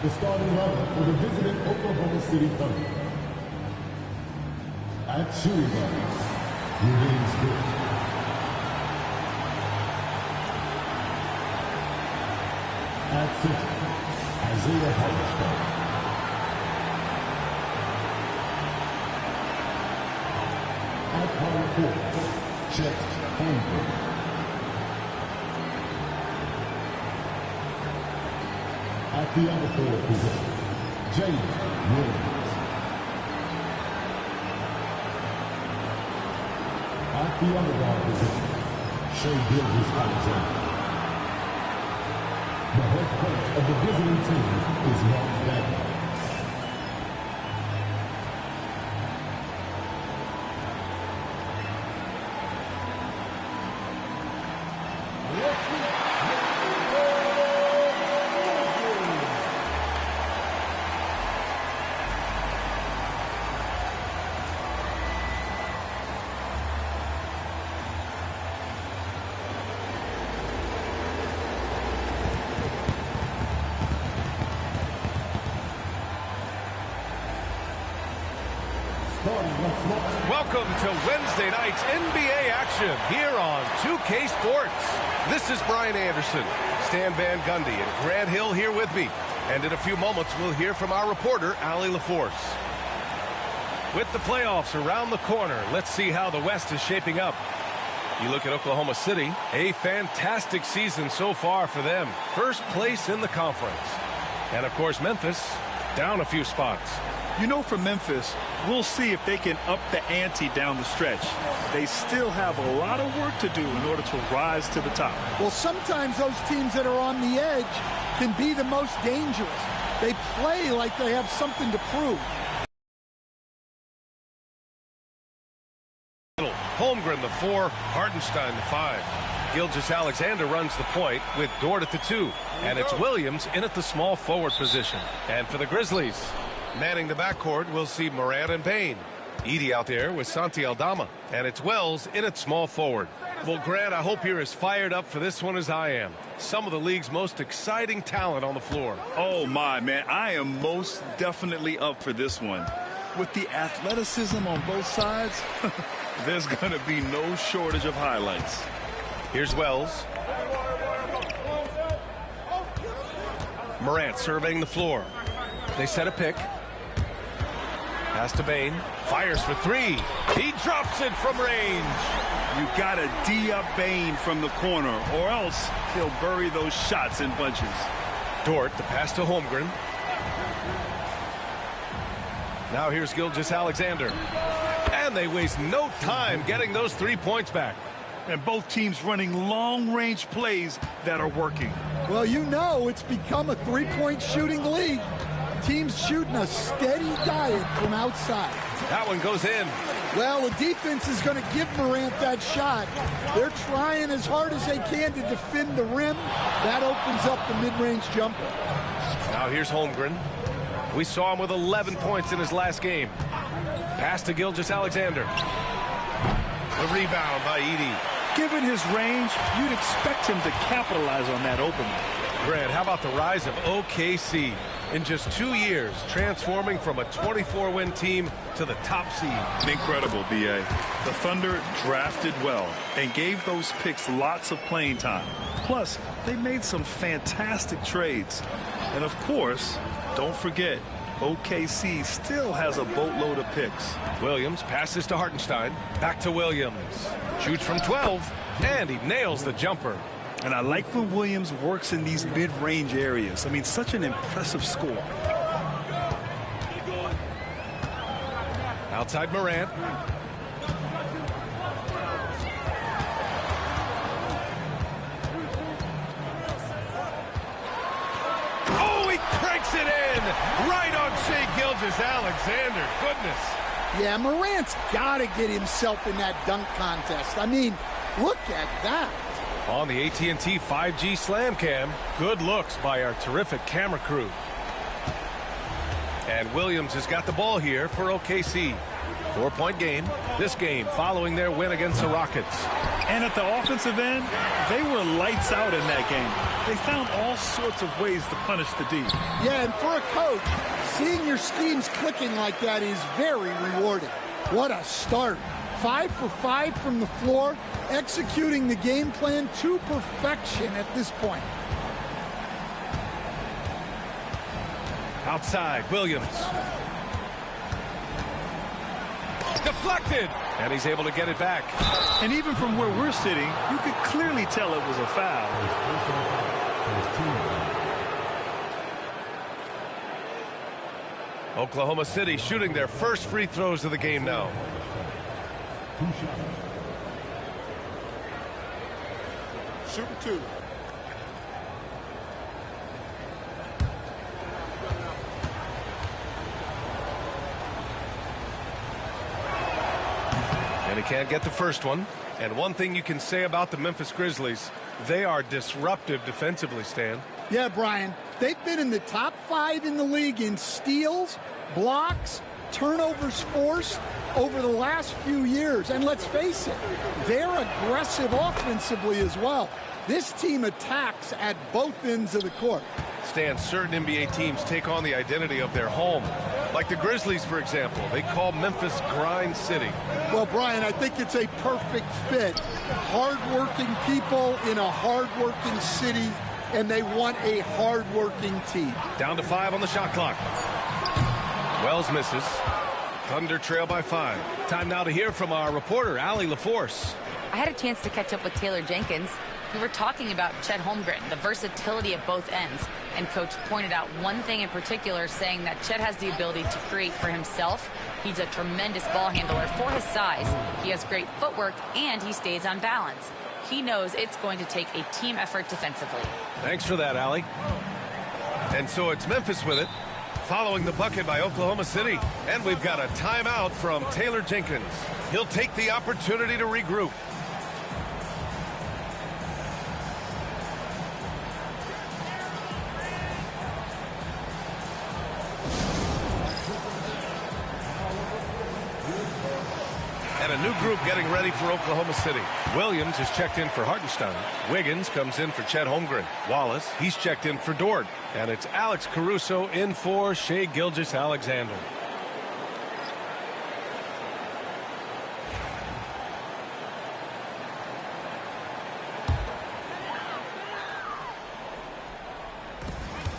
The starting lineup for the visiting Oklahoma City Thunder. At shooting guard, James Smith. At center, Isaiah Hartenstein. At power forward, Chet Holmgren. At the other forward position, James Williams. At the other guard position, Shea Gilgeous-Alexander. The head coach of the visiting team is Mark Bagwell. Welcome to Wednesday night's NBA action here on 2K Sports. This is Brian Anderson, Stan Van Gundy, and Grant Hill here with me. And in a few moments, we'll hear from our reporter, Allie LaForce. With the playoffs around the corner, let's see how the West is shaping up. You look at Oklahoma City, a fantastic season so far for them. First place in the conference. And, of course, Memphis down a few spots. You know, for Memphis, we'll see if they can up the ante down the stretch. They still have a lot of work to do in order to rise to the top. Well, sometimes those teams that are on the edge can be the most dangerous. They play like they have something to prove. Holmgren the 4, Hartenstein the 5. Gilgeous-Alexander runs the point with Dort at the 2. And it's Williams in at the small forward position. And for the Grizzlies, manning the backcourt, we'll see Morant and Payne. Edey out there with Santi Aldama. And it's Wells in at small forward. Well, Grant, I hope you're as fired up for this one as I am. Some of the league's most exciting talent on the floor. Oh, my, man. I am most definitely up for this one. With the athleticism on both sides, there's going to be no shortage of highlights. Here's Wells. Morant surveying the floor. They set a pick. Pass to Bane. Fires for 3. He drops it from range. You got to D up Bane from the corner, or else he'll bury those shots in bunches. Dort, the pass to Holmgren. Now here's Gilgeous-Alexander. And they waste no time getting those 3 points back. And both teams running long-range plays that are working. Well, you know it's become a three-point shooting league. Teams shooting a steady diet from outside. That one goes in. Well, the defense is going to give Morant that shot. They're trying as hard as they can to defend the rim. That opens up the mid-range jumper. Now here's Holmgren. We saw him with 11 points in his last game. Pass to Gilgeous-Alexander. The rebound by Edey. Given his range, you'd expect him to capitalize on that opening. Grant, how about the rise of OKC? In just 2 years, transforming from a 24-win team to the top seed. Incredible, B.A. The Thunder drafted well and gave those picks lots of playing time. Plus, they made some fantastic trades. And of course, don't forget, OKC still has a boatload of picks. Williams passes to Hartenstein. Back to Williams. Shoots from 12, and he nails the jumper. And I like when Williams works in these mid-range areas. I mean, such an impressive score. Outside Morant. Oh, he cranks it in! Right on Shea Gilgeous-Alexander. Goodness. Yeah, Morant's got to get himself in that dunk contest. I mean, look at that. On the AT&T 5G Slam Cam, good looks by our terrific camera crew. And Williams has got the ball here for OKC. 4-point game. This game following their win against the Rockets. And at the offensive end, they were lights out in that game. They found all sorts of ways to punish the D. Yeah, and for a coach, seeing your schemes clicking like that is very rewarding. What a start. 5 for 5 from the floor, executing the game plan to perfection at this point. Outside, Williams. Deflected, and he's able to get it back. And even from where we're sitting, you could clearly tell it was a foul. Oklahoma City shooting their first free throws of the game now. Shooting 2. And he can't get the first one. And one thing you can say about the Memphis Grizzlies, they are disruptive defensively, Stan. Yeah, Brian, they've been in the top 5 in the league in steals, blocks, turnovers forced over the last few years. And let's face it, they're aggressive offensively as well. This team attacks at both ends of the court. Stan, certain NBA teams take on the identity of their home. Like the Grizzlies, for example. They call Memphis Grind City. Well, Brian, I think it's a perfect fit. Hard-working people in a hard-working city, and they want a hard-working team. Down to 5 on the shot clock. Wells misses. Thunder trail by 5. Time now to hear from our reporter, Allie LaForce. I had a chance to catch up with Taylor Jenkins. We were talking about Chet Holmgren, the versatility at both ends. And Coach pointed out one thing in particular, saying that Chet has the ability to create for himself. He's a tremendous ball handler for his size. He has great footwork, and he stays on balance. He knows it's going to take a team effort defensively. Thanks for that, Allie. And so it's Memphis with it, following the bucket by Oklahoma City. And we've got a timeout from Taylor Jenkins. He'll take the opportunity to regroup. And a new group getting ready for Oklahoma City. Williams is checked in for Hartenstein. Wiggins comes in for Chet Holmgren. Wallace, he's checked in for Dort. And it's Alex Caruso in for Shai Gilgeous-Alexander.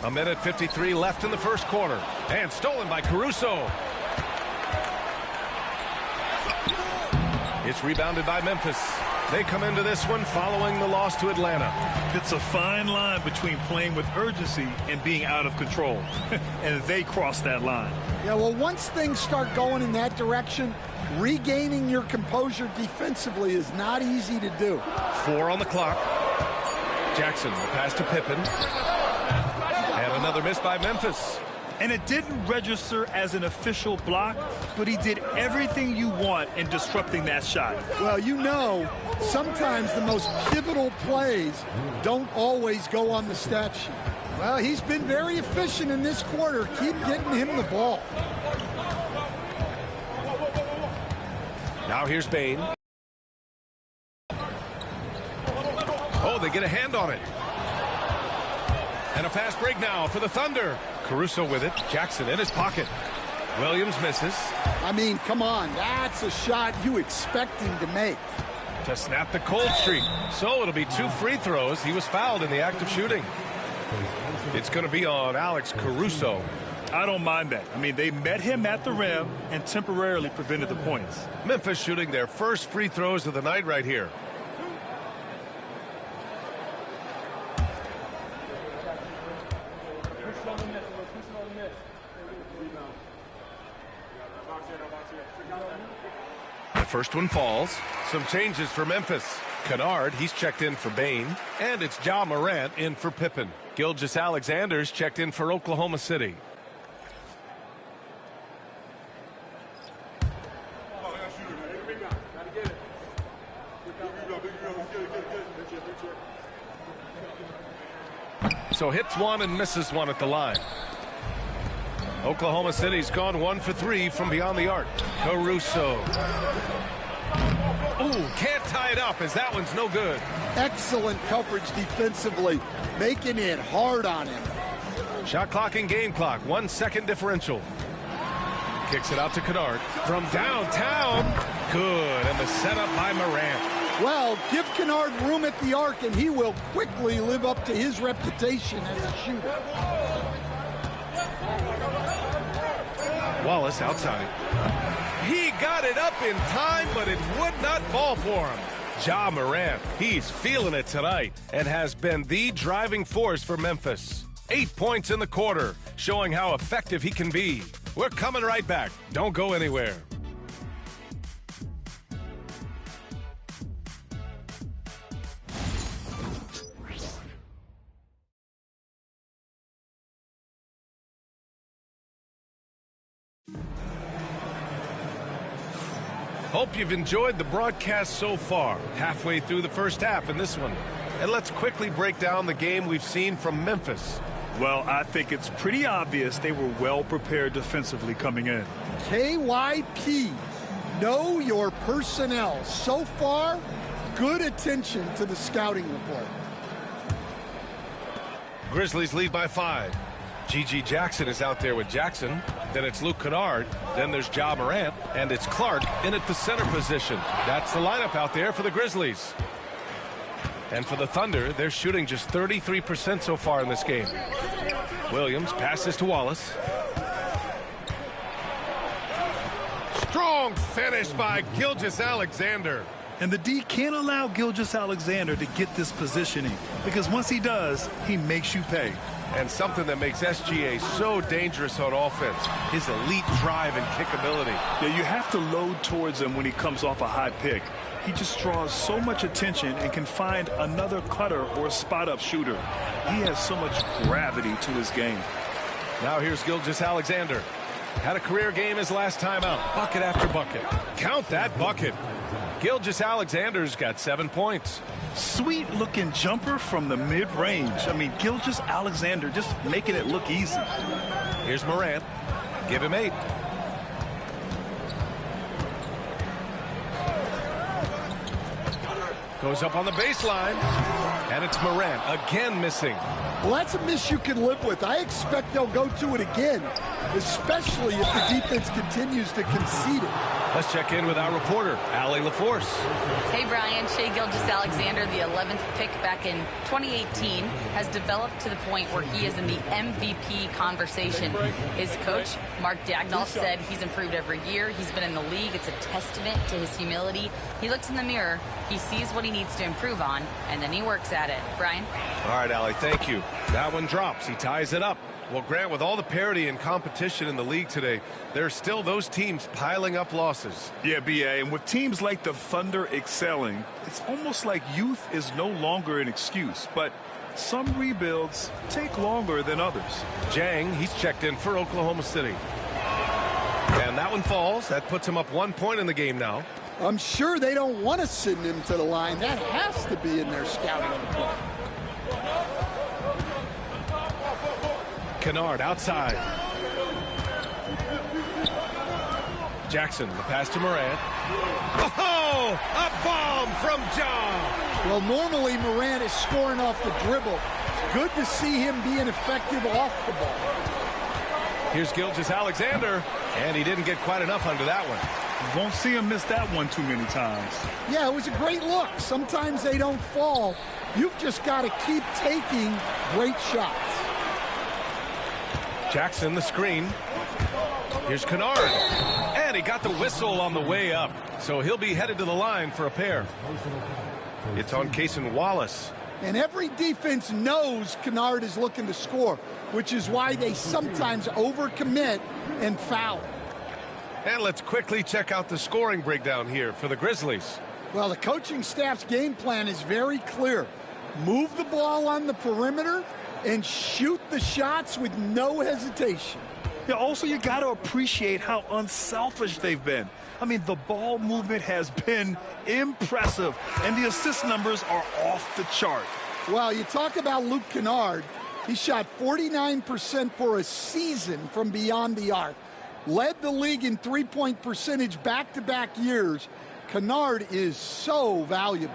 A minute 53 left in the first quarter. And stolen by Caruso. It's rebounded by Memphis. They come into this one following the loss to Atlanta. It's a fine line between playing with urgency and being out of control. And they cross that line. Yeah, well, once things start going in that direction, regaining your composure defensively is not easy to do. 4 on the clock. Jackson, the pass to Pippen. And another miss by Memphis. And it didn't register as an official block, but he did everything you want in disrupting that shot. Well, you know, sometimes the most pivotal plays don't always go on the stat sheet. Well, he's been very efficient in this quarter. Keep getting him the ball. Now here's Bane. Oh, they get a hand on it. And a fast break now for the Thunder. Caruso with it. Jackson in his pocket. Williams misses. I mean, come on. That's a shot you expect him to make. To snap the cold streak. So it'll be 2 free throws. He was fouled in the act of shooting. It's going to be on Alex Caruso. I don't mind that. I mean, they met him at the rim and temporarily prevented the points. Memphis shooting their first free throws of the night right here. The first one falls. Some changes for Memphis. Kennard, he's checked in for Bane. And it's Ja Morant in for Pippen. Gilgeous-Alexander's checked in for Oklahoma City. So hits one and misses one at the line. Oklahoma City's gone 1 for 3 from beyond the arc. Caruso. Ooh, can't tie it up as that one's no good. Excellent coverage defensively, making it hard on him. Shot clock and game clock, 1 second differential. Kicks it out to Kennard from downtown. Good, and the setup by Morant. Well, give Kennard room at the arc, and he will quickly live up to his reputation as a shooter. Wallace outside. He got it up in time, but it would not fall for him. Ja Morant, he's feeling it tonight and has been the driving force for Memphis. 8 points in the quarter, showing how effective he can be. We're coming right back. Don't go anywhere. Hope you've enjoyed the broadcast so far. Halfway through the first half in this one. And let's quickly break down the game we've seen from Memphis. Well, I think it's pretty obvious they were well prepared defensively coming in. KYP, know your personnel. So far, good attention to the scouting report. Grizzlies lead by 5. G.G. Jackson is out there with Jackson. Then it's Luke Kennard. Then there's Ja Morant. And it's Clark in at the center position. That's the lineup out there for the Grizzlies. And for the Thunder, they're shooting just 33% so far in this game. Williams passes to Wallace. Strong finish by Gilgeous-Alexander. And the D can't allow Gilgeous-Alexander to get this positioning, because once he does, he makes you pay. And something that makes SGA so dangerous on offense, his elite drive and kickability. Yeah, you have to load towards him when he comes off a high pick. He just draws so much attention and can find another cutter or spot-up shooter. He has so much gravity to his game. Now here's Gilgeous-Alexander. Had a career game his last time out. Bucket after bucket. Count that bucket. Gilgeous-Alexander's got 7 points. Sweet-looking jumper from the mid-range. I mean, Gilgeous-Alexander just making it look easy. Here's Morant. Give him 8. Goes up on the baseline. And it's Morant again missing. Well, that's a miss you can live with. I expect they'll go to it again, especially if the defense continues to concede it. Let's check in with our reporter, Allie LaForce. Hey, Brian. Shai Gilgeous-Alexander, the 11th pick back in 2018, has developed to the point where he is in the MVP conversation. His coach, Mark Daigneault, said he's improved every year. He's been in the league. It's a testament to his humility. He looks in the mirror, he sees what he needs to improve on, and then he works at it. Brian? All right, Allie, thank you. That one drops. He ties it up. Well, Grant, with all the parity and competition in the league today, there's still those teams piling up losses. Yeah, B.A., and with teams like the Thunder excelling, it's almost like youth is no longer an excuse, but some rebuilds take longer than others. Jang, he's checked in for Oklahoma City. And that one falls. That puts him up 1 point in the game now. I'm sure they don't want to send him to the line. That has to be in their scouting report. Kennard outside. Jackson, the pass to Morant. Oh, a bomb from Ja. Well, normally Morant is scoring off the dribble. Good to see him being effective off the ball. Here's Gilgeous-Alexander, and he didn't get quite enough under that one. You won't see him miss that one too many times. Yeah, it was a great look. Sometimes they don't fall. You've just got to keep taking great shots. Jackson, the screen. Here's Kennard. And he got the whistle on the way up. So he'll be headed to the line for a pair. It's on Cason Wallace. And every defense knows Kennard is looking to score, which is why they sometimes overcommit and foul. And let's quickly check out the scoring breakdown here for the Grizzlies. Well, the coaching staff's game plan is very clear. Move the ball on the perimeter and shoot the shots with no hesitation. Yeah, also, you got to appreciate how unselfish they've been. I mean, the ball movement has been impressive, and the assist numbers are off the chart. Well, you talk about Luke Kennard. He shot 49% for a season from beyond the arc. Led the league in three-point percentage back-to-back years. Kennard is so valuable.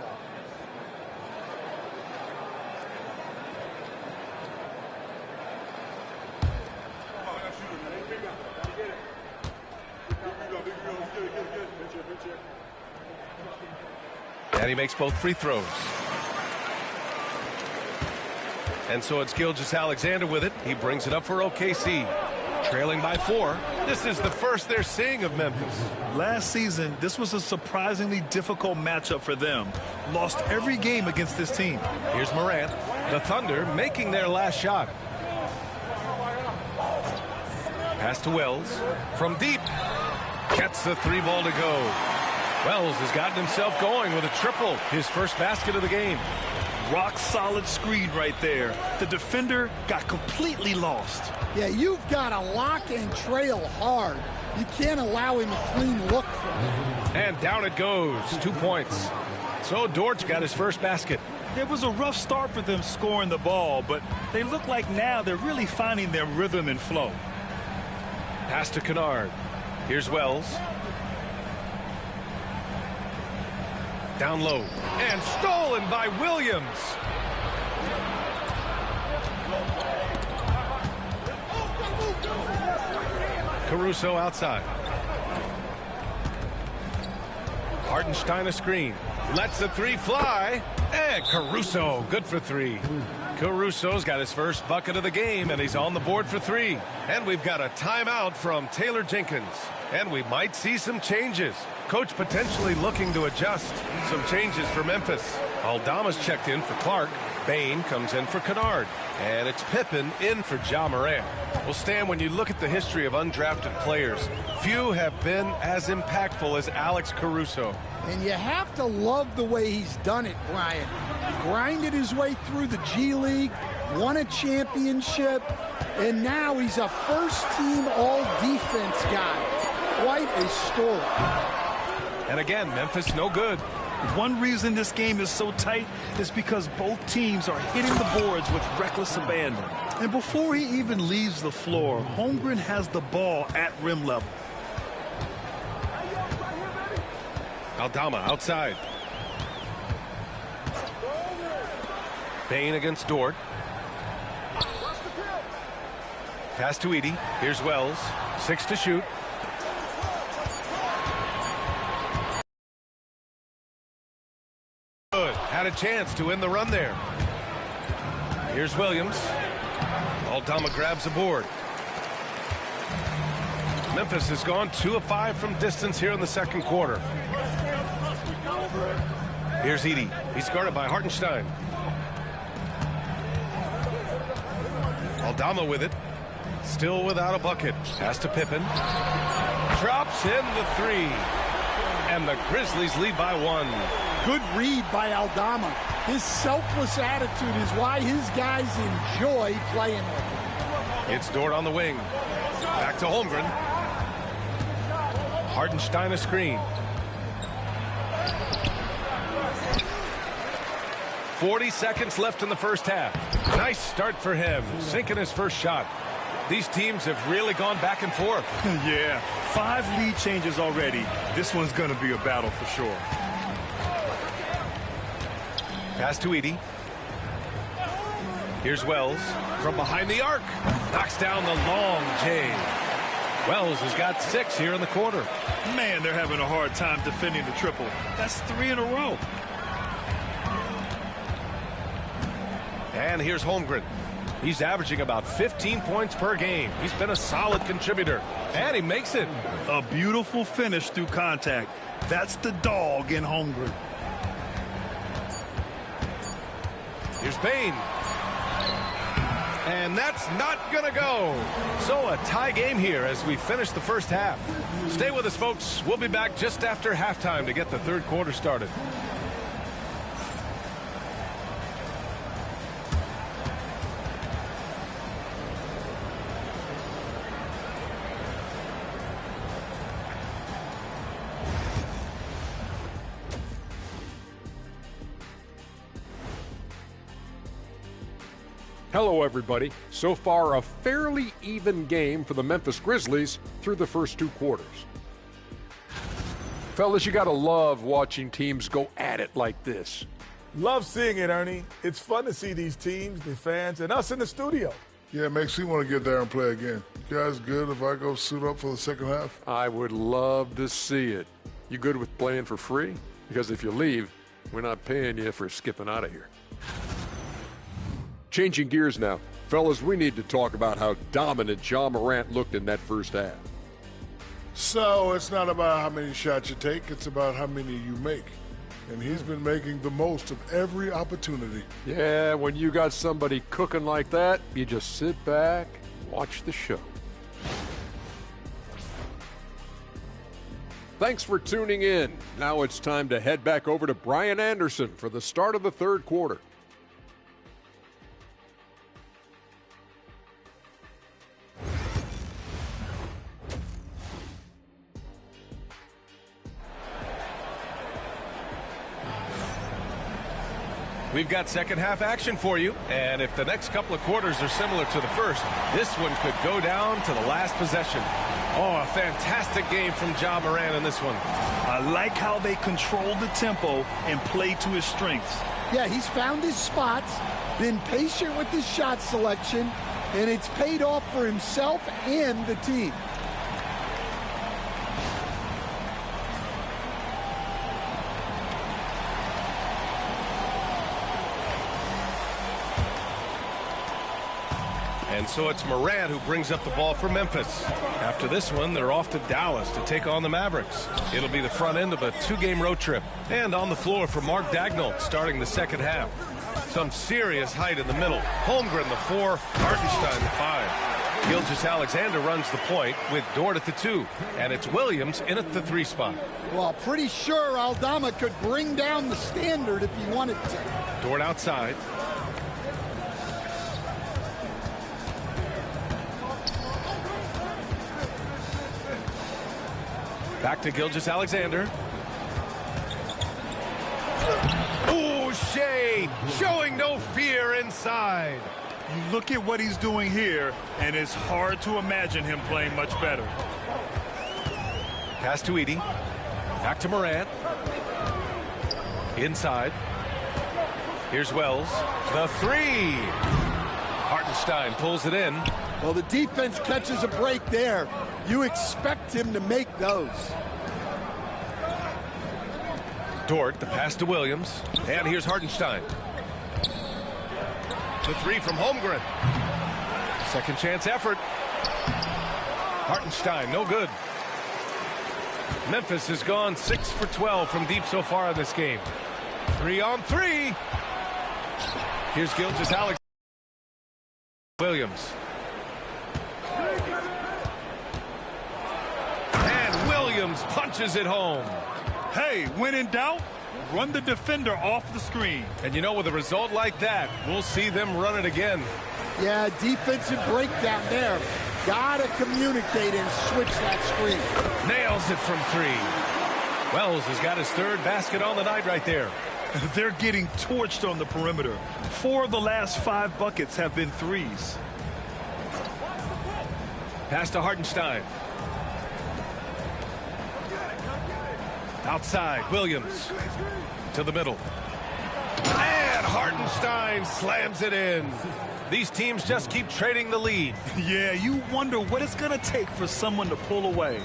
And he makes both free throws. And so it's Gilgeous-Alexander with it. He brings it up for OKC. Trailing by 4. This is the first they're seeing of Memphis. Last season, this was a surprisingly difficult matchup for them. Lost every game against this team. Here's Morant. The Thunder making their last shot. Pass to Wells. From deep. Gets the 3 ball to go. Wells has gotten himself going with a triple. His first basket of the game. Rock solid screen right there. The defender got completely lost. Yeah, you've got to lock and trail hard. You can't allow him a clean look from him. And down it goes. 2 points. So Dortch got his first basket. There was a rough start for them scoring the ball, but they look like now they're really finding their rhythm and flow. Pass to Kennard. Here's Wells. Down low. And stolen by Williams. Caruso outside. Hartenstein a screen. Lets the 3 fly. And Caruso good for 3. Caruso's got his first bucket of the game, and he's on the board for 3. And we've got a timeout from Taylor Jenkins. And we might see some changes. Coach potentially looking to adjust. Some changes for Memphis. Aldama's checked in for Clark. Bain comes in for Kennard. And it's Pippen in for Ja Morant. Well, Stan, when you look at the history of undrafted players, few have been as impactful as Alex Caruso. And you have to love the way he's done it, Brian. Grinded his way through the G League, won a championship, and now he's a first-team all-defense guy. Quite a story. And again, Memphis no good. One reason this game is so tight is because both teams are hitting the boards with reckless abandon. And before he even leaves the floor, Holmgren has the ball at rim level. Aldama outside. Bain against Dort. Pass to Edey. Here's Wells. 6 to shoot. Good. Had a chance to end the run there. Here's Williams. Aldama grabs the board. Memphis has gone 2 of 5 from distance here in the second quarter. Here's Edey. He's guarded by Hartenstein. Aldama with it. Still without a bucket. Pass to Pippen. Drops in the 3. And the Grizzlies lead by 1. Good read by Aldama. His selfless attitude is why his guys enjoy playing with him. It's Dort on the wing. Back to Holmgren. Hartenstein a screen. 40 seconds left in the first half. Nice start for him, sinking his first shot. These teams have really gone back and forth. Yeah, 5 lead changes already. This one's going to be a battle for sure. Pass to Edey. Here's Wells from behind the arc. Knocks down the long J. Wells has got 6 here in the quarter. Man, they're having a hard time defending the triple. That's 3 in a row. And here's Holmgren. He's averaging about 15 points per game. He's been a solid contributor. And he makes it. A beautiful finish through contact. That's the dog in Holmgren. Here's Bain. And that's not going to go. So a tie game here as we finish the first half. Stay with us, folks. We'll be back just after halftime to get the third quarter started. Hello, everybody. So far, a fairly even game for the Memphis Grizzlies through the first 2 quarters. Fellas, you gotta love watching teams go at it like this. Love seeing it, Ernie. It's fun to see these teams, the fans, and us in the studio. Yeah, it makes me want to get there and play again. You guys good if I go suit up for the second half? I would love to see it. You good with playing for free? Because if you leave, we're not paying you for skipping out of here. Changing gears now. Fellas, we need to talk about how dominant Ja Morant looked in that first half. So it's not about how many shots you take, it's about how many you make. And he's been making the most of every opportunity. Yeah, when you got somebody cooking like that, you just sit back, watch the show. Thanks for tuning in. Now it's time to head back over to Brian Anderson for the start of the third quarter. We've got second half action for you, and if the next couple of quarters are similar to the first, this one could go down to the last possession. Oh, a fantastic game from Ja Morant in this one. I like how they control the tempo and play to his strengths. Yeah, he's found his spots, been patient with his shot selection, and it's paid off for himself and the team. And so it's Morant who brings up the ball for Memphis. After this one, they're off to Dallas to take on the Mavericks. It'll be the front end of a 2-game road trip. And on the floor for Mark Daigneault starting the second half. Some serious height in the middle. Holmgren the 4, Hartenstein the 5. Gilgeous-Alexander runs the point with Dort at the 2. And it's Williams in at the 3 spot. Well, pretty sure Aldama could bring down the standard if he wanted to. Dort outside. Back to Gilgeous-Alexander. Ooh, Shea showing no fear inside. You look at what he's doing here, and it's hard to imagine him playing much better. Pass to Edey. Back to Morant. Inside. Here's Wells. The 3. Hartenstein pulls it in. Well, the defense catches a break there. You expect him to make those. Dort, the pass to Williams. And here's Hartenstein. The 3 from Holmgren. Second chance effort. Hartenstein, no good. Memphis has gone 6 for 12 from deep so far in this game. 3 on 3. Here's Gilgeous-Alexander. Williams. And Williams punches it home. Hey, when in doubt, run the defender off the screen. And you know, with a result like that, we'll see them run it again. Yeah, defensive breakdown there. Gotta communicate and switch that screen. Nails it from 3. Wells has got his 3rd basket on the night right there. They're getting torched on the perimeter. 4 of the last 5 buckets have been 3s. Pass to Hartenstein. Outside, Williams to the middle. And Hartenstein slams it in. These teams just keep trading the lead. Yeah, you wonder what it's going to take for someone to pull away.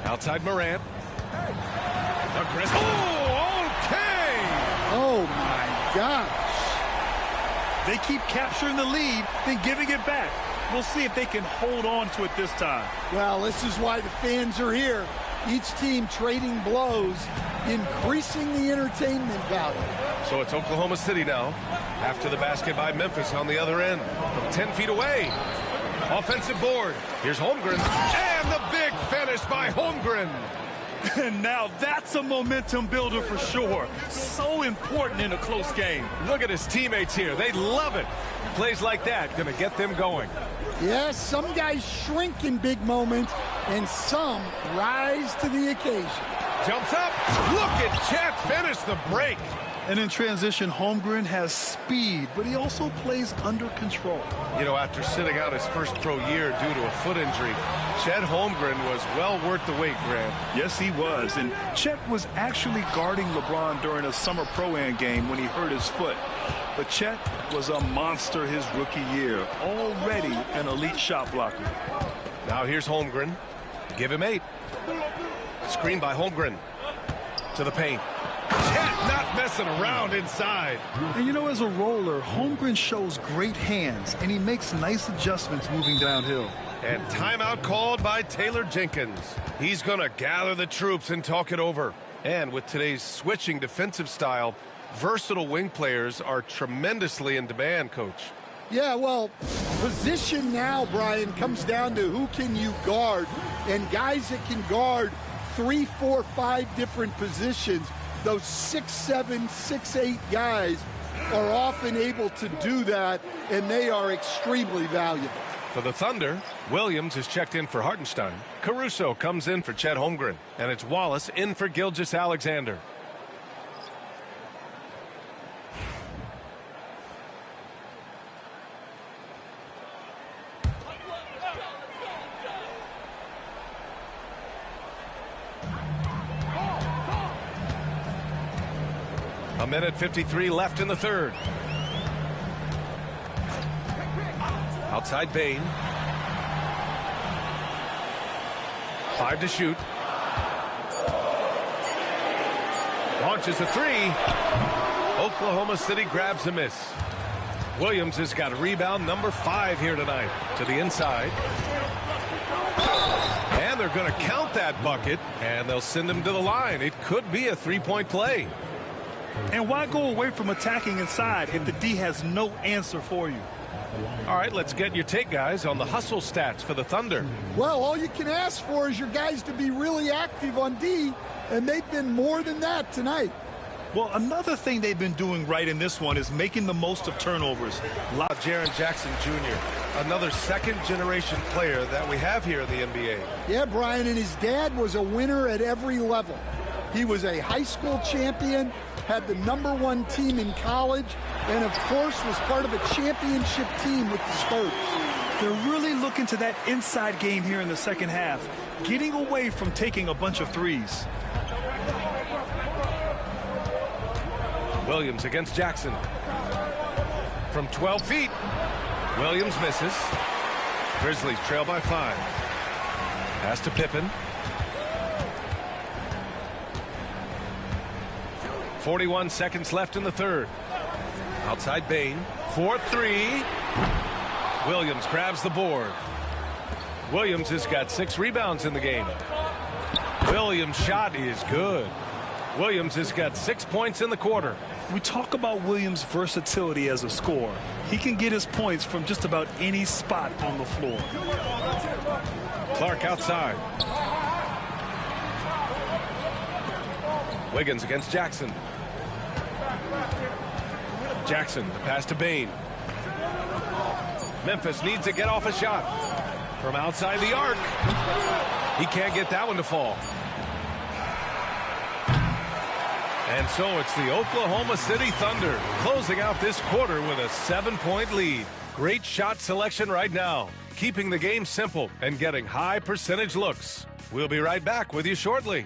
Outside Morant. Oh, okay. Oh, my gosh. They keep capturing the lead, then giving it back. We'll see if they can hold on to it this time. Well, this is why the fans are here. Each team trading blows, increasing the entertainment value. So it's Oklahoma City now. After the basket by Memphis on the other end. From 10 feet away. Offensive board. Here's Holmgren. And the big finish by Holmgren. And now that's a momentum builder for sure. So important in a close game. Look at his teammates here. They love it. Plays like that going to get them going. Yes, some guys shrink in big moments, and some rise to the occasion. Jumps up. Look at Chet finish the break. And in transition, Holmgren has speed, but he also plays under control. You know, after sitting out his first pro year due to a foot injury, Chet Holmgren was well worth the wait, Grant. Yes, he was. And Chet was actually guarding LeBron during a summer Pro-Am game when he hurt his foot. But Chet was a monster his rookie year, already an elite shot blocker. Now here's Holmgren. Give him 8. Screen by Holmgren. To the paint. Chet not messing around inside. And you know, as a roller, Holmgren shows great hands, and he makes nice adjustments moving downhill. And timeout called by Taylor Jenkins. He's going to gather the troops and talk it over. And with today's switching defensive style, versatile wing players are tremendously in demand, Coach. Yeah, well, position now, Brian, comes down to who can you guard. And guys that can guard 3, 4, 5 different positions, those 6'7", 6'8" guys are often able to do that, and they are extremely valuable. For the Thunder, Williams is checked in for Hartenstein. Caruso comes in for Chet Holmgren. And it's Wallace in for Gilgeous-Alexander. A minute 53 left in the third. Outside Bain. 5 to shoot. Launches a 3. Oklahoma City grabs a miss. Williams has got rebound number 5 here tonight. To the inside. And they're going to count that bucket, and they'll send him to the line. It could be a 3-point play. And why go away from attacking inside if the D has no answer for you? All right, let's get your take, guys, on the hustle stats for the Thunder. Well, all you can ask for is your guys to be really active on D, and they've been more than that tonight. Well, another thing they've been doing right in this one is making the most of turnovers. Jaren Jackson Jr., another second-generation player that we have here in the NBA. Yeah, Brian, and his dad was a winner at every level. He was a high school champion, had the #1 team in college, and, of course, was part of a championship team with the Spurs. They're really looking to that inside game here in the second half, getting away from taking a bunch of threes. Williams against Jackson. From 12 feet. Williams misses. Grizzlies trail by 5. Pass to Pippen. 41 seconds left in the third. Outside Bain. 4-3. Williams grabs the board. Williams has got 6 rebounds in the game. Williams' shot is good. Williams has got 6 points in the quarter. We talk about Williams' versatility as a scorer. He can get his points from just about any spot on the floor. Clark outside. Wiggins against Jackson. Jackson, the pass to Bain. Memphis needs to get off a shot. From outside the arc. He can't get that one to fall. And so it's the Oklahoma City Thunder closing out this quarter with a 7-point lead. Great shot selection right now, keeping the game simple and getting high percentage looks. We'll be right back with you shortly.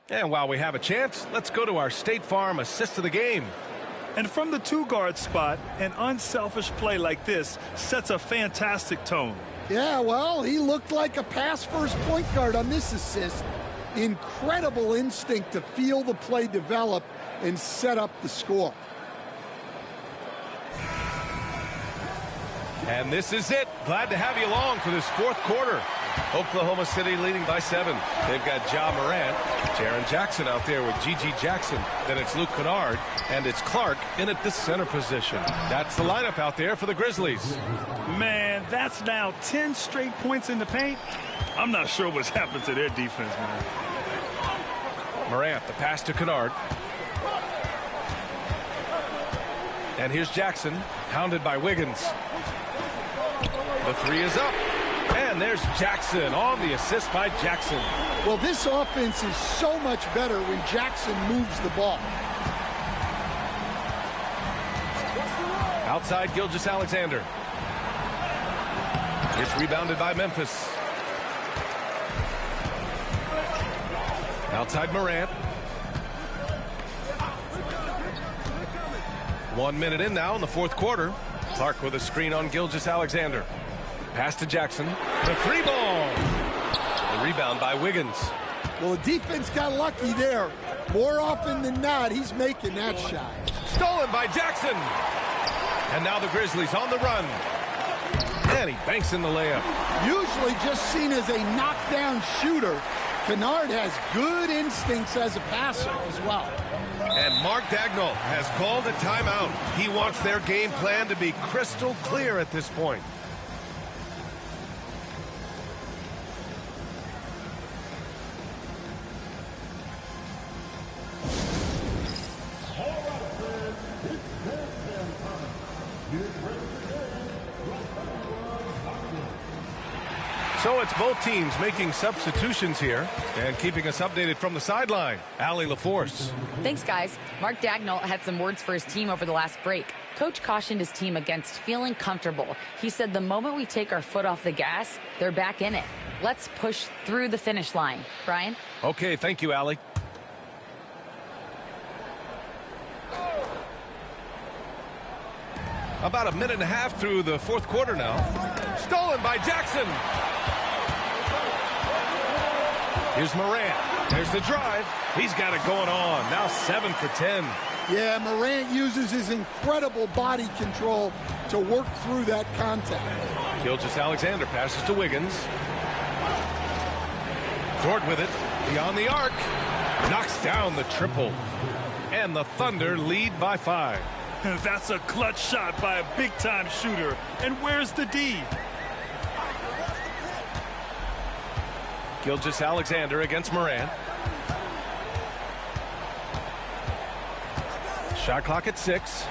And while we have a chance, let's go to our State Farm assist of the game. And from the 2-guard spot, an unselfish play like this sets a fantastic tone. Yeah, well, he looked like a pass-first point guard on this assist. Incredible instinct to feel the play develop and set up the score. And this is it. Glad to have you along for this fourth quarter. Oklahoma City leading by 7. They've got Ja Morant, Jaren Jackson out there with Gigi Jackson. Then it's Luke Kennard, and it's Clark in at the center position. That's the lineup out there for the Grizzlies. Man, that's now 10 straight points in the paint. I'm not sure what's happened to their defense, man. Morant, the pass to Kennard. And here's Jackson, hounded by Wiggins. The three is up. And there's Jackson on the assist by Jackson. Well, this offense is so much better when Jackson moves the ball. Outside Gilgeous-Alexander. It's rebounded by Memphis. Outside Morant. 1 minute in now in the fourth quarter. Clark with a screen on Gilgeous-Alexander. Pass to Jackson. The three ball. The rebound by Wiggins. Well, the defense got lucky there. More often than not, he's making that shot. Stolen by Jackson. And now the Grizzlies on the run. And he banks in the layup. Usually just seen as a knockdown shooter, Kennard has good instincts as a passer as well. And Mark Dagnall has called a timeout. He wants their game plan to be crystal clear at this point. So it's both teams making substitutions here and keeping us updated from the sideline. Allie LaForce. Thanks, guys. Mark Dagnall had some words for his team over the last break. Coach cautioned his team against feeling comfortable. He said the moment we take our foot off the gas, they're back in it. Let's push through the finish line. Brian? Okay, thank you, Allie. About a minute and a half through the fourth quarter now. Stolen by Jackson. Here's Morant. There's the drive. He's got it going on. Now 7 for 10. Yeah, Morant uses his incredible body control to work through that contact. Gilgeous-Alexander passes to Wiggins. Dort with it. Beyond the arc. Knocks down the triple. And the Thunder lead by 5. That's a clutch shot by a big-time shooter. And where's the D? Gilgeous-Alexander against Morant. Shot clock at 6.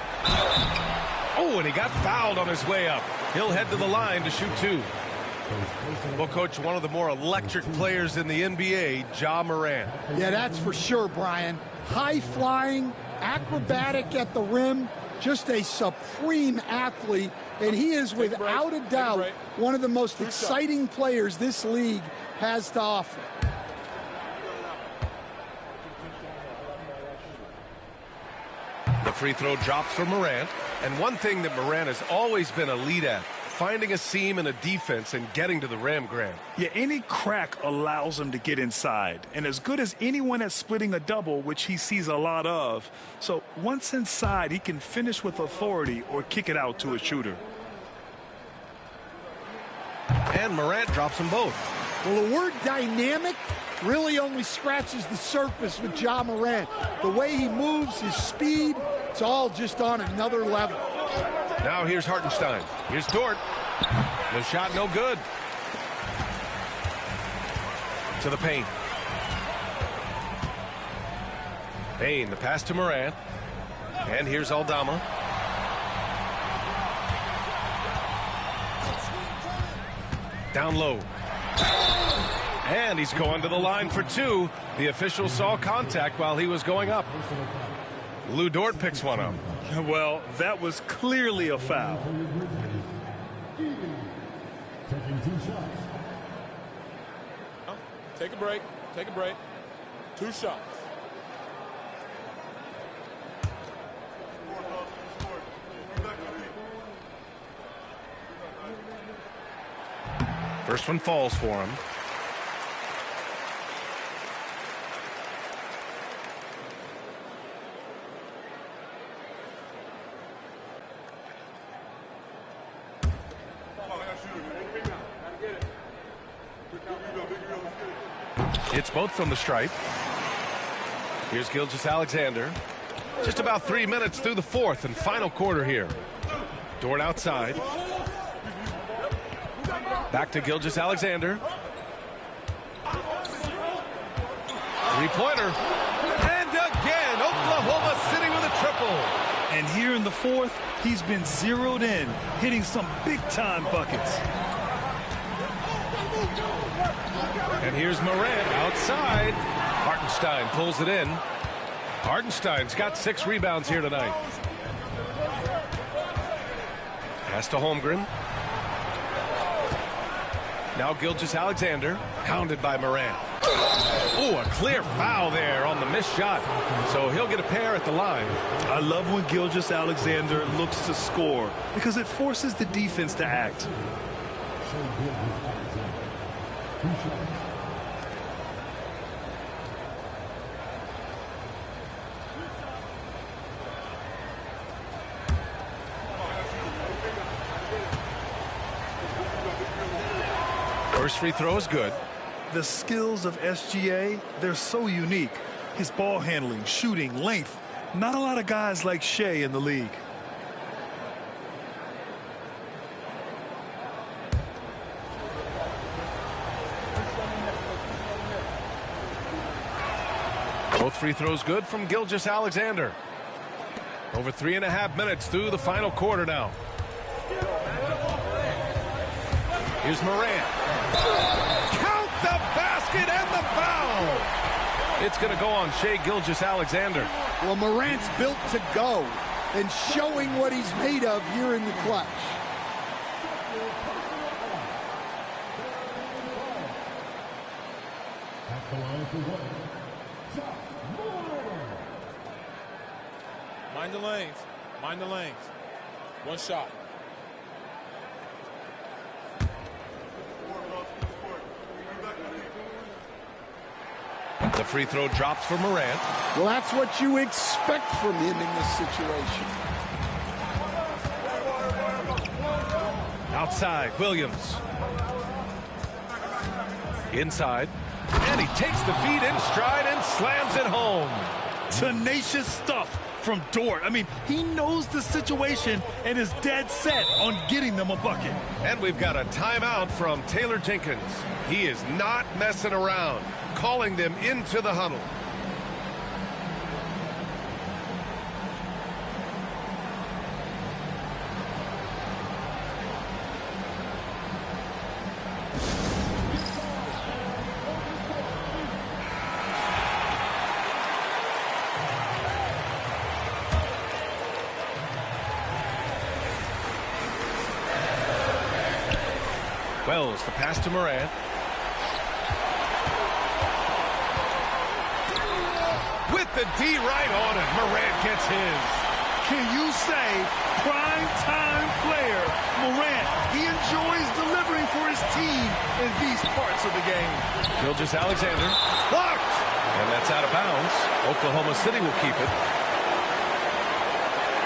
Oh, and he got fouled on his way up. He'll head to the line to shoot 2. Well, Coach, one of the more electric players in the NBA, Ja Morant. Yeah, that's for sure, Brian. High-flying, acrobatic at the rim, just a supreme athlete, and he is without a doubt one of the most exciting players this league has to offer. The free throw drops for Morant, and one thing that Morant has always been elite at, finding a seam in a defense and getting to the rim, Grant. Yeah, any crack allows him to get inside, and as good as anyone at splitting a double, which he sees a lot of. So once inside, he can finish with authority or kick it out to a shooter. And Morant drops them both. Well, the word dynamic really only scratches the surface with Ja Morant. The way he moves, his speed, it's all just on another level. Now here's Hartenstein. Here's Dort. The shot no good. To the paint. Payne, the pass to Morant. And here's Aldama. Down low. And he's going to the line for 2. The official saw contact while he was going up. Lou Dort picks one up. Well, that was clearly a foul. Taking 2 shots. Take a break. Take a break. 2 shots. First one falls for him. It's both from the stripe. Here's Gilgeous-Alexander. Just about 3 minutes through the fourth and final quarter here. Dort outside. Back to Gilgeous-Alexander. Three-pointer. And here in the fourth, he's been zeroed in, hitting some big-time buckets. And here's Morant outside. Hartenstein pulls it in. Hartenstein's got 6 rebounds here tonight. Pass to Holmgren. Now Gilgeous-Alexander, hounded by Morant. Oh, a clear foul there on the missed shot. So he'll get a pair at the line. I love when Gilgeous-Alexander looks to score because it forces the defense to act. First free throw is good. The skills of SGA, they're so unique. His ball handling, shooting, length. Not a lot of guys like Shea in the league. Both free throws good from Gilgeous-Alexander. Over 3.5 minutes through the final quarter now. Here's Morant. Count the basket and the foul. It's going to go on Shai Gilgeous-Alexander. Well, Morant's built to go and showing what he's made of here in the clutch. At the line for one. Mind the lanes. Mind the lanes. One shot. The free throw drops for Morant. Well, that's what you expect from him in this situation. Outside, Williams. Inside. And he takes the feed in stride and slams it home. Tenacious stuff from Dort. I mean, he knows the situation and is dead set on getting them a bucket. And we've got a timeout from Taylor Jenkins. He is not messing around, calling them into the huddle. Wells, the pass to Morant. With the D right on it, Morant gets his. Can you say prime time player Morant? He enjoys delivering for his team in these parts of the game. Gilgeous-Alexander blocked, and that's out of bounds. Oklahoma City will keep it.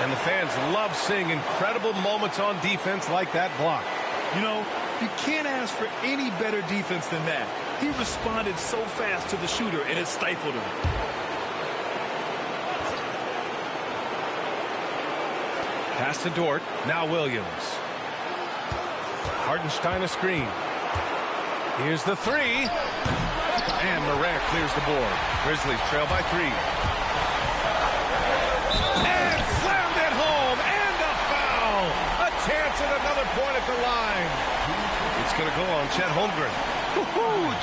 And the fans love seeing incredible moments on defense like that block. You know, you can't ask for any better defense than that. He responded so fast to the shooter, and it stifled him. Pass to Dort. Now Williams. Hartenstein a screen. Here's the three. And Morant clears the board. Grizzlies trail by 3. And slammed it home. And a foul. A chance at another point at the line. It's going to go on Chet Holmgren.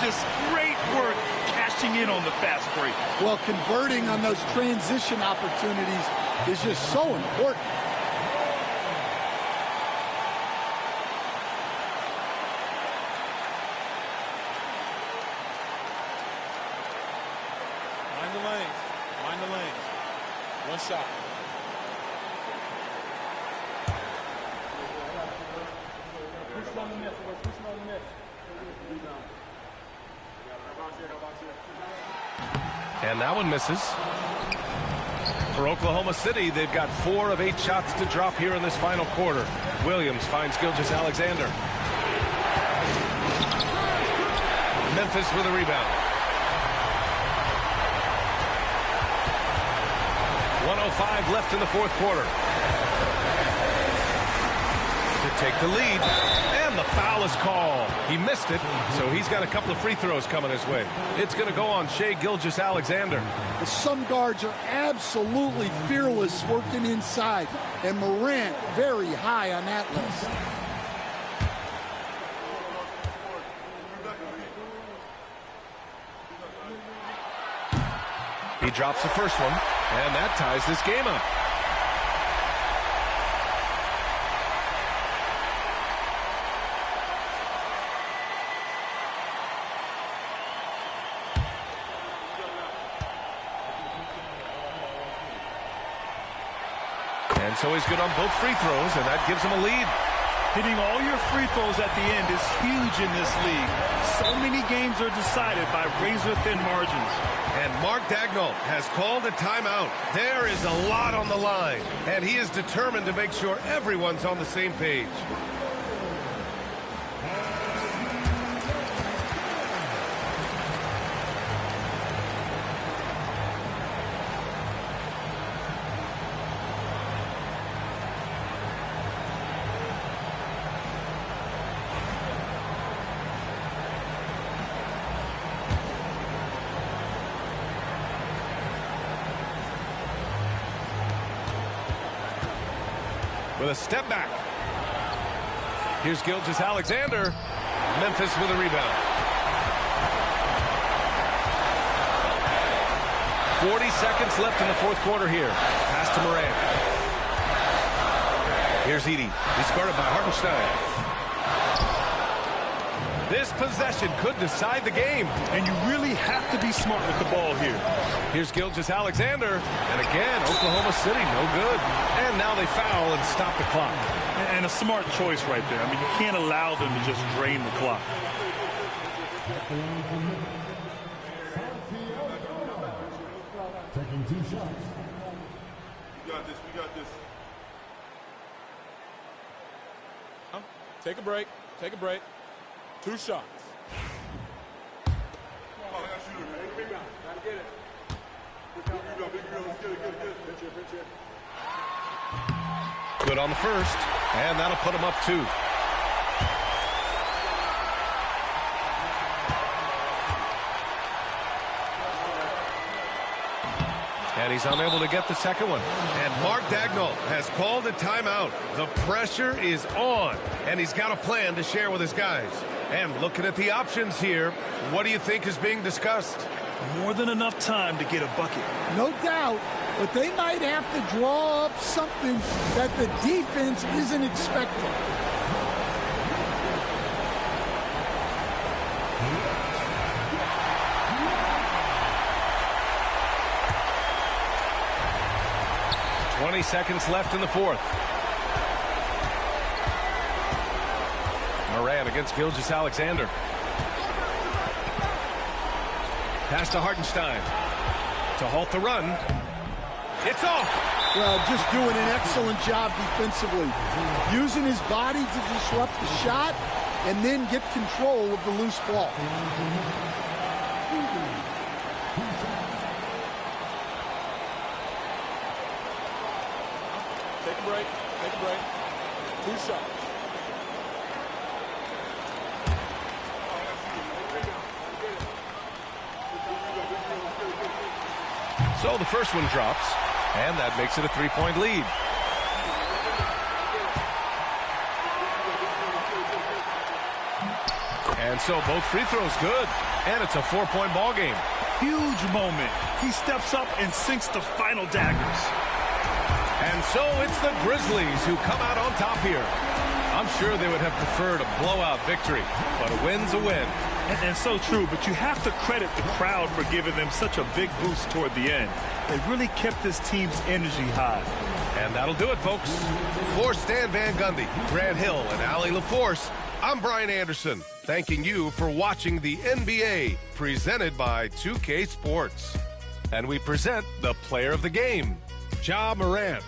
Just great work cashing in on the fast break. Well, converting on those transition opportunities is just so important. Mind the lanes. Mind the lanes. One shot. And that one misses. For Oklahoma City, they've got 4 of 8 shots to drop here in this final quarter. Williams finds Gilgeous-Alexander. Memphis with a rebound. 1:05 left in the fourth quarter. To take the lead. And the foul is called. He missed it, so he's got a couple of free throws coming his way. It's going to go on Shai Gilgeous-Alexander. Some guards are absolutely fearless working inside, and Morant very high on that list. He drops the first one, and that ties this game up. And so he's good on both free throws, and that gives him a lead. Hitting all your free throws at the end is huge in this league. So many games are decided by razor-thin margins. And Mark Daigneault has called a timeout. There is a lot on the line, and he is determined to make sure everyone's on the same page. With a step back. Here's Gilgeous-Alexander. Memphis with a rebound. 40 seconds left in the fourth quarter here. Pass to Morant. Here's Edey. He's guarded by Hartenstein. This possession could decide the game. And you really have to be smart with the ball here. Here's Gilgeous-Alexander. And again, Oklahoma City, no good. And now they foul and stop the clock. And a smart choice right there. I mean, you can't allow them to just drain the clock. Taking 2 shots. We got this. We got this. Take a break. Take a break. 2 shots. Good on the first, and that'll put him up 2. And he's unable to get the second one. And Mark Daigneault has called a timeout. The pressure is on, and he's got a plan to share with his guys. And looking at the options here, what do you think is being discussed? More than enough time to get a bucket. No doubt, but they might have to draw up something that the defense isn't expecting. "20 seconds left in the fourth. Morant against Gilgeous-Alexander. Pass to Hartenstein to halt the run. It's off. Well, just doing an excellent job defensively. Using his body to disrupt the shot and then get control of the loose ball. Take a break. Take a break. 2 shots. So the first one drops, and that makes it a 3-point lead. And so both free throws good, and it's a 4-point ball game. Huge moment. He steps up and sinks the final daggers. And so it's the Grizzlies who come out on top here. I'm sure they would have preferred a blowout victory, but a win's a win. And so true, but you have to credit the crowd for giving them such a big boost toward the end. They really kept this team's energy high. And that'll do it, folks. For Stan Van Gundy, Grant Hill, and Allie LaForce, I'm Brian Anderson, thanking you for watching the NBA, presented by 2K Sports. And we present the player of the game, Ja Morant.